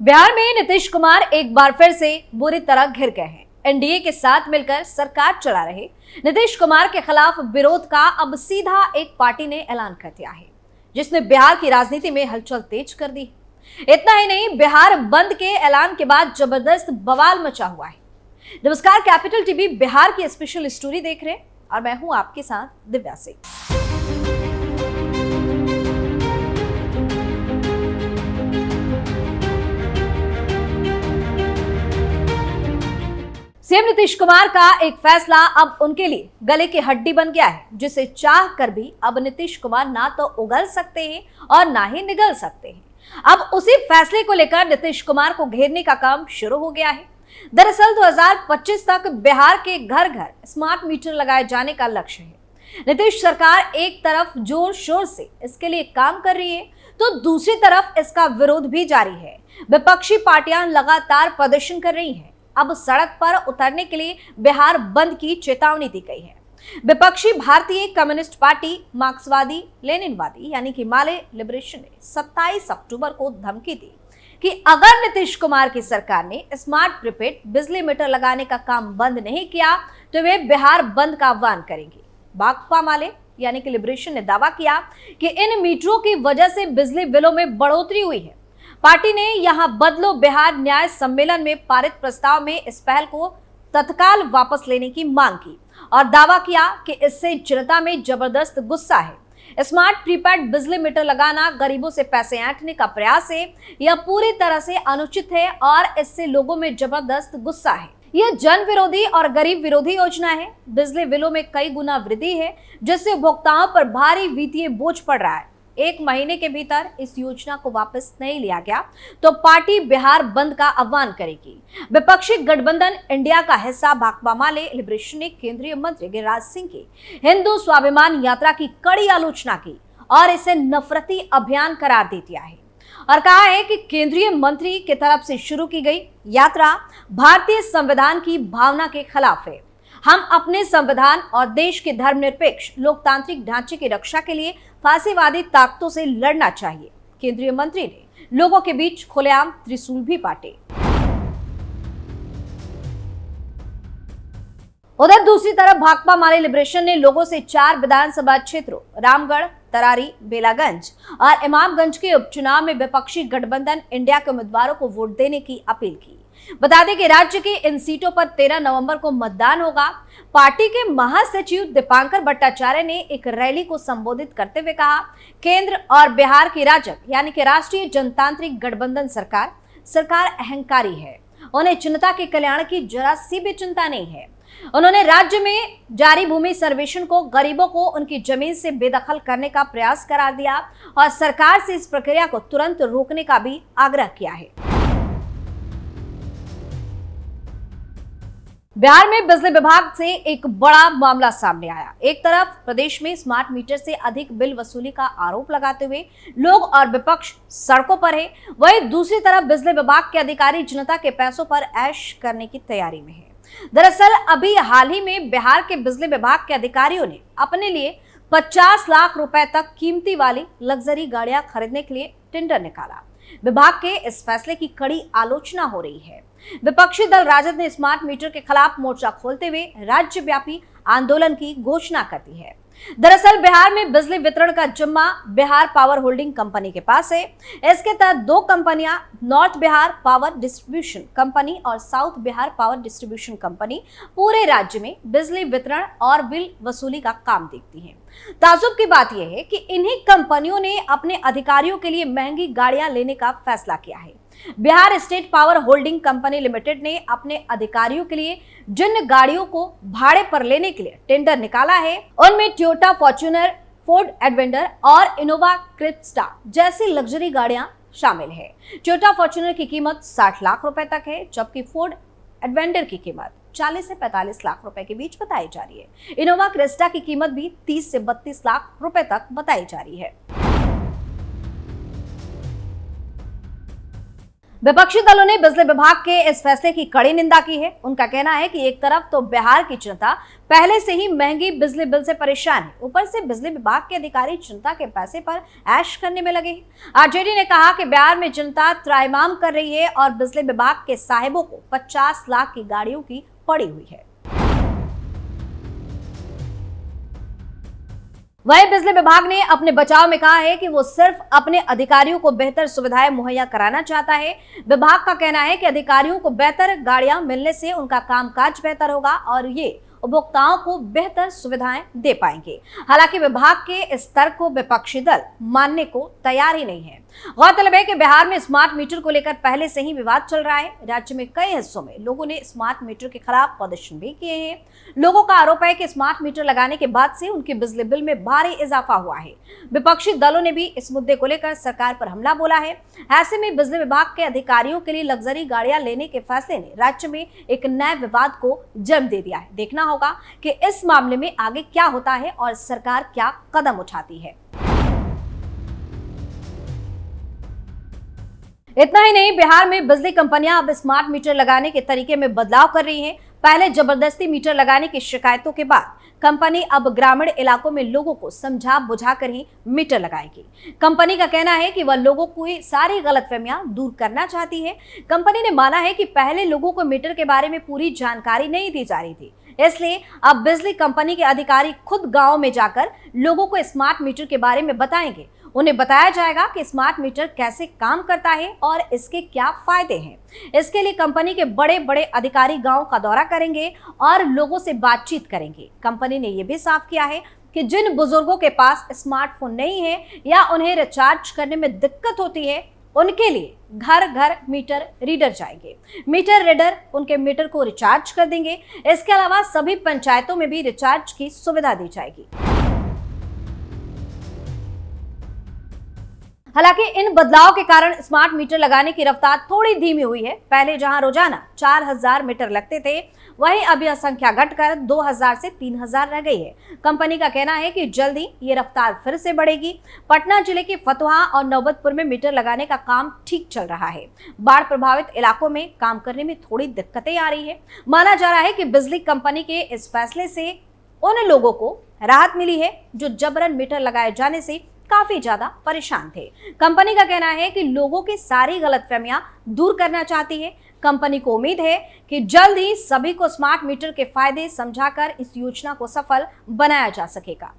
बिहार में नीतीश कुमार एक बार फिर से बुरी तरह घिर गए हैं। एनडीए के साथ मिलकर सरकार चला रहे नीतीश कुमार के खिलाफ विरोध का अब सीधा एक पार्टी ने ऐलान कर दिया है, जिसने बिहार की राजनीति में हलचल तेज कर दी। इतना ही नहीं, बिहार बंद के ऐलान के बाद जबरदस्त बवाल मचा हुआ है। नमस्कार, कैपिटल टीवी बिहार की स्पेशल स्टोरी देख रहे हैं और मैं हूं आपके साथ दिव्या सिंह। सीएम नीतीश कुमार का एक फैसला अब उनके लिए गले की हड्डी बन गया है, जिसे चाह कर भी अब नीतीश कुमार ना तो उगल सकते हैं और ना ही निगल सकते हैं। अब उसी फैसले को लेकर नीतीश कुमार को घेरने का काम शुरू हो गया है। दरअसल 2025 तक बिहार के घर घर स्मार्ट मीटर लगाए जाने का लक्ष्य है। नीतीश सरकार एक तरफ जोर शोर से इसके लिए काम कर रही है, तो दूसरी तरफ इसका विरोध भी जारी है। विपक्षी पार्टियां लगातार प्रदर्शन कर रही हैं। अब सड़क पर उतरने के लिए बिहार बंद की चेतावनी दी गई है। विपक्षी भारतीय कम्युनिस्ट पार्टी मार्क्सवादी लेनिनवादी यानी कि माले लिबरेशन ने 27 अक्टूबर को धमकी दी कि अगर नीतीश कुमार की सरकार ने स्मार्ट प्रीपेड बिजली मीटर लगाने का काम बंद नहीं किया तो वे बिहार बंद का आह्वान करेंगे। भाकपा माले यानी कि लिबरेशन ने दावा किया कि इन मीटरों की वजह से बिजली बिलों में बढ़ोतरी हुई है। पार्टी ने यहां बदलो बिहार न्याय सम्मेलन में पारित प्रस्ताव में इस पहल को तत्काल वापस लेने की मांग की और दावा किया कि इससे जनता में जबरदस्त गुस्सा है। स्मार्ट प्रीपेड बिजली मीटर लगाना गरीबों से पैसे ऐंठने का प्रयास है। यह पूरी तरह से अनुचित है और इससे लोगों में जबरदस्त गुस्सा है। यह जन विरोधी और गरीब विरोधी योजना है। बिजली बिलों में कई गुना वृद्धि है, जिससे उपभोक्ताओं पर भारी वित्तीय बोझ पड़ रहा है। 1 महीने के भीतर इस योजना को वापस नहीं लिया गया तो पार्टी बिहार बंद का आह्वान करेगी। विपक्षी गठबंधन इंडिया का हिस्सा भाकपा माले लिबरेशन ने केंद्रीय मंत्री गिरिराज सिंह की हिंदू स्वाभिमान यात्रा की कड़ी आलोचना की और इसे नफरती अभियान करार दे दिया है और कहा है कि केंद्रीय मंत्री की तरफ से शुरू की गई यात्रा भारतीय संविधान की भावना के खिलाफ है। हम अपने संविधान और देश के धर्मनिरपेक्ष लोकतांत्रिक ढांचे की रक्षा के लिए फासीवादी ताकतों से लड़ना चाहिए। केंद्रीय मंत्री ने लोगों के बीच खुलेआम त्रिशूल भी बांटे। उधर दूसरी तरफ भाकपा माले लिबरेशन ने लोगों से 4 विधानसभा क्षेत्रों रामगढ़, तरारी, बेलागंज और इमामगंज के उपचुनाव में विपक्षी गठबंधन इंडिया के उम्मीदवारों को वोट देने की अपील की। बता दें कि राज्य की इन सीटों पर 13 नवंबर को मतदान होगा। पार्टी के महासचिव दीपांकर भट्टाचार्य ने एक रैली को संबोधित करते हुए कहा, केंद्र और बिहार की राजग यानी कि राष्ट्रीय जनतांत्रिक गठबंधन सरकार अहंकारी है। उन्हें जनता के कल्याण की जरा सी भी चिंता नहीं है। उन्होंने राज्य में जारी भूमि सर्वेक्षण को गरीबों को उनकी जमीन से बेदखल करने का प्रयास करार दिया और सरकार से इस प्रक्रिया को तुरंत रोकने का भी आग्रह किया है। बिहार में बिजली विभाग से एक बड़ा मामला सामने आया। एक तरफ प्रदेश में स्मार्ट मीटर से अधिक बिल वसूली का आरोप लगाते हुए लोग और विपक्ष सड़कों पर है, वहीं दूसरी तरफ बिजली विभाग के अधिकारी जनता के पैसों पर ऐश करने की तैयारी में है। दरअसल अभी हाल ही में बिहार के बिजली विभाग के अधिकारियों ने अपने लिए 50 लाख रुपए तक कीमती वाली लग्जरी गाड़ियां खरीदने के लिए टेंडर निकाला। विभाग के इस फैसले की कड़ी आलोचना हो रही है। विपक्षी दल राजद ने स्मार्ट मीटर के खिलाफ मोर्चा खोलते हुए राज्यव्यापी आंदोलन की घोषणा कर दी है। दरअसल बिहार में बिजली वितरण का जिम्मा बिहार पावर होल्डिंग कंपनी के पास है। इसके तहत 2 कंपनियां North Bihar power distribution company और South Bihar power distribution company पूरे राज्य में बिजली वितरण और बिल वसूली का काम देखती हैं। ताज्जुब की बात यह है कि इन्हीं कंपनियों ने अपने अधिकारियों के लिए महंगी गाड़ियां लेने का फैसला किया है। Bihar state power holding company limited ने अपने अधिकारियों के लिए जिन गाड़ियों को भाड़े पर लेने के लिए टेंडर निकाला है, उनमें टोयोटा फॉर्च्यूनर, फोर्ड एडवेंचर और इनोवा क्रिस्टा जैसी लग्जरी गाड़ियां शामिल है। टोयोटा फॉर्च्यूनर की कीमत 60 लाख रुपए तक है, जबकि फोर्ड एडवेंचर की कीमत 40 से 45 लाख रुपए के बीच बताई जा रही है। इनोवा क्रिस्टा की कीमत भी 30 से 32 लाख रुपए तक बताई जा रही है। विपक्षी दलों ने बिजली विभाग के इस फैसले की कड़ी निंदा की है। उनका कहना है कि एक तरफ तो बिहार की जनता पहले से ही महंगी बिजली बिल से परेशान है, ऊपर से बिजली विभाग के अधिकारी जनता के पैसे पर ऐश करने में लगे हैं। आरजेडी ने कहा कि बिहार में जनता त्राहिमाम कर रही है और बिजली विभाग के साहिबों को 50 लाख की गाड़ियों की पड़ी हुई है। वहीं बिजली विभाग ने अपने बचाव में कहा है कि वो सिर्फ अपने अधिकारियों को बेहतर सुविधाएं मुहैया कराना चाहता है। विभाग का कहना है कि अधिकारियों को बेहतर गाड़ियां मिलने से उनका कामकाज बेहतर होगा और ये उपभोक्ताओं को बेहतर सुविधाएं दे पाएंगे। हालांकि विभाग के इस तर्क को विपक्षी दल मानने को तैयार ही नहीं है। गौरतलब है कि बिहार में स्मार्ट मीटर को लेकर पहले से ही विवाद चल रहा है। राज्य में कई हिस्सों में लोगों ने स्मार्ट मीटर के खिलाफ प्रदर्शन भी किए हैं। लोगों का आरोप है कि स्मार्ट मीटर लगाने के बाद से उनके बिजली बिल में भारी इजाफा हुआ है। विपक्षी दलों ने भी इस मुद्दे को लेकर सरकार पर हमला बोला है। ऐसे में बिजली विभाग के अधिकारियों के लिए लग्जरी गाड़ियां लेने के फैसले ने राज्य में एक नए विवाद को जन्म दे दिया है। देखना होगा कि इस मामले में आगे क्या होता है और सरकार क्या कदम उठाती है। इतना ही नहीं, बिहार में बिजली कंपनियां अब स्मार्ट मीटर लगाने के तरीके में बदलाव कर रही हैं। पहले जबरदस्ती मीटर लगाने की शिकायतों के बाद कंपनी अब ग्रामीण इलाकों में लोगों को समझा बुझाकर ही मीटर लगाएगी। कंपनी का कहना है कि वह लोगों की सारी गलतफहमियां दूर करना चाहती है। कंपनी ने माना है कि पहले लोगों को मीटर के बारे में पूरी जानकारी नहीं दी जा रही थी, इसलिए अब बिजली कंपनी के अधिकारी खुद गांव में जाकर लोगों को स्मार्ट मीटर के बारे में बताएंगे। उन्हें बताया जाएगा कि स्मार्ट मीटर कैसे काम करता है और इसके क्या फायदे हैं। इसके लिए कंपनी के बड़े बड़े अधिकारी गांव का दौरा करेंगे और लोगों से बातचीत करेंगे। कंपनी ने यह भी साफ किया है कि जिन बुजुर्गों के पास स्मार्टफोन नहीं है या उन्हें रिचार्ज करने में दिक्कत होती है, उनके लिए घर घर मीटर रीडर जाएंगे। मीटर रीडर उनके मीटर को रिचार्ज कर देंगे। इसके अलावा सभी पंचायतों में भी रिचार्ज की सुविधा दी जाएगी। हालांकि इन बदलाव के कारण स्मार्ट मीटर लगाने की रफ्तार थोड़ी धीमी हुई है। पहले जहां रोजाना 4000 मीटर लगते थे, वहीं अब यह संख्या घटकर 2000 से 3000 रह गई है। कंपनी का कहना है कि जल्दी ये रफ्तार फिर से बढ़ेगी। पटना जिले के फतुहा और नौबतपुर में मीटर लगाने का काम ठीक चल रहा है। बाढ़ प्रभावित इलाकों में काम करने में थोड़ी दिक्कतें आ रही है। माना जा रहा है कि बिजली कंपनी के इस फैसले से उन लोगों को राहत मिली है जो जबरन मीटर लगाए जाने से काफी ज्यादा परेशान थे। कंपनी का कहना है कि लोगों की सारी गलतफहमियां दूर करना चाहती है। कंपनी को उम्मीद है कि जल्द ही सभी को स्मार्ट मीटर के फायदे समझाकर इस योजना को सफल बनाया जा सकेगा।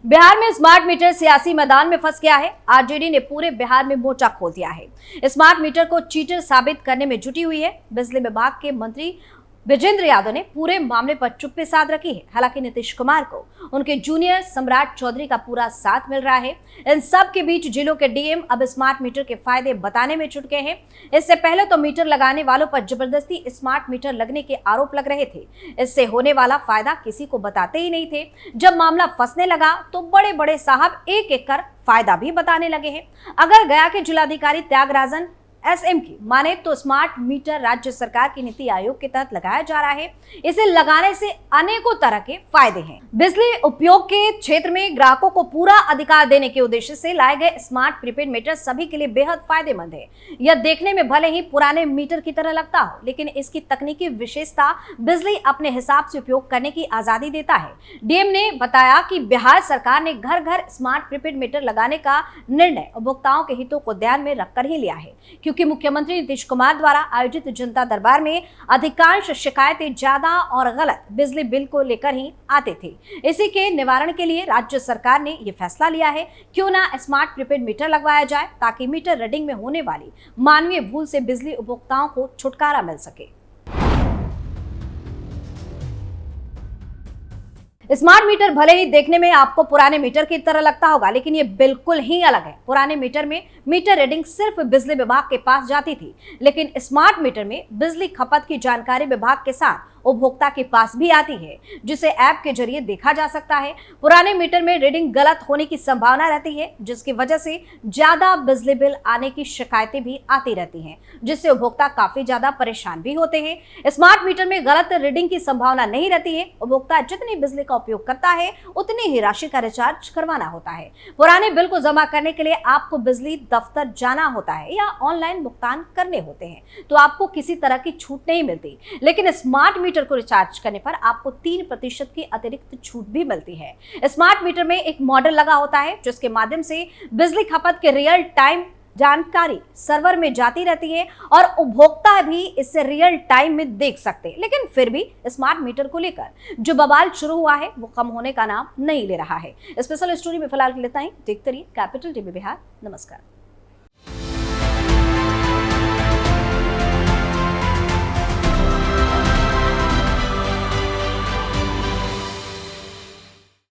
बिहार में स्मार्ट मीटर सियासी मैदान में फंस गया है। आरजेडी ने पूरे बिहार में मोर्चा खोल दिया है। स्मार्ट मीटर को चीटर साबित करने में जुटी हुई है। बिजली विभाग के मंत्री विजेंद्र यादव ने पूरे मामले पर चुप्पी साध रखी है। हालांकि नीतीश कुमार को उनके जूनियर सम्राट चौधरी का पूरा साथ मिल रहा है। इन सब के बीच जिलों के डीएम अब स्मार्ट मीटर के फायदे बताने में जुट गए हैं। इससे पहले तो मीटर लगाने वालों पर जबरदस्ती स्मार्ट मीटर लगने के आरोप लग रहे थे। इससे होने वाला फायदा किसी को बताते ही नहीं थे। जब मामला फंसने लगा तो बड़े बड़े साहब एक एक कर फायदा भी बताने लगे हैं। अगर गया के जिलाधिकारी त्यागराजन एसएम की माने तो स्मार्ट मीटर राज्य सरकार की नीति आयोग के तहत लगाया जा रहा है। इसे लगाने से अनेकों तरह के फायदे हैं। बिजली उपयोग के क्षेत्र में ग्राहकों को पूरा अधिकार देने के उद्देश्य से लाए गए स्मार्ट प्रीपेड मीटर सभी के लिए बेहद फायदेमंद है। यह देखने में भले ही पुराने मीटर की तरह लगता हो, लेकिन इसकी तकनीकी विशेषता बिजली अपने हिसाब से उपयोग करने की आजादी देता है। डीएम ने बताया कि बिहार सरकार ने घर घर स्मार्ट प्रीपेड मीटर लगाने का निर्णय उपभोक्ताओं के हितों को ध्यान में रखकर ही लिया है, क्योंकि मुख्यमंत्री नीतीश कुमार द्वारा आयोजित जनता दरबार में अधिकांश शिकायतें ज्यादा और गलत बिजली बिल को लेकर ही आते थे। इसी के निवारण के लिए राज्य सरकार ने यह फैसला लिया है, क्यों ना स्मार्ट प्रीपेड मीटर लगवाया जाए ताकि मीटर रीडिंग में होने वाली मानवीय भूल से बिजली उपभोक्ताओं को छुटकारा मिल सके। स्मार्ट मीटर भले ही देखने में आपको पुराने मीटर की तरह लगता होगा, लेकिन ये बिल्कुल ही अलग है। पुराने मीटर में मीटर रीडिंग सिर्फ बिजली विभाग के पास जाती थी, लेकिन स्मार्ट मीटर में बिजली खपत की जानकारी विभाग के साथ उपभोक्ता के पास भी आती है, जिसे ऐप के जरिए देखा जा सकता है। पुराने मीटर में रीडिंग गलत होने की संभावना रहती है, जिसकी वजह से ज्यादा बिजली बिल आने की शिकायतें भी आती रहती हैं, जिससे उपभोक्ता काफी ज्यादा परेशान भी होते हैं। स्मार्ट मीटर में गलत रीडिंग की संभावना नहीं रहती है। उपभोक्ता जितनी बिजली का उपयोग करता है उतनी ही राशि का रिचार्ज करवाना होता है। पुराने बिल को जमा करने के लिए आपको बिजली दफ्तर जाना होता है या ऑनलाइन भुगतान करने होते हैं, तो आपको किसी तरह की छूट नहीं मिलती। लेकिन स्मार्ट मीटर को रिचार्ज करने पर आपको 3% की अतिरिक्त छूट भी मिलती है। स्मार्ट मीटर में एक मॉडल लगा होता है, जिसके माध्यम से बिजली खपत के रियल टाइम जानकारी सर्वर में जाती रहती है और उपभोक्ता भी इससे रियल टाइम में देख सकते हैं। लेकिन फिर भी स्मार्ट मीटर को लेकर जो बवाल शुरू हुआ है वो कम होने का नाम नहीं ले रहा है। स्पेशल स्टोरी में फिलहाल लेता ही देखते रहिए कैपिटल टीवी बिहार। नमस्कार।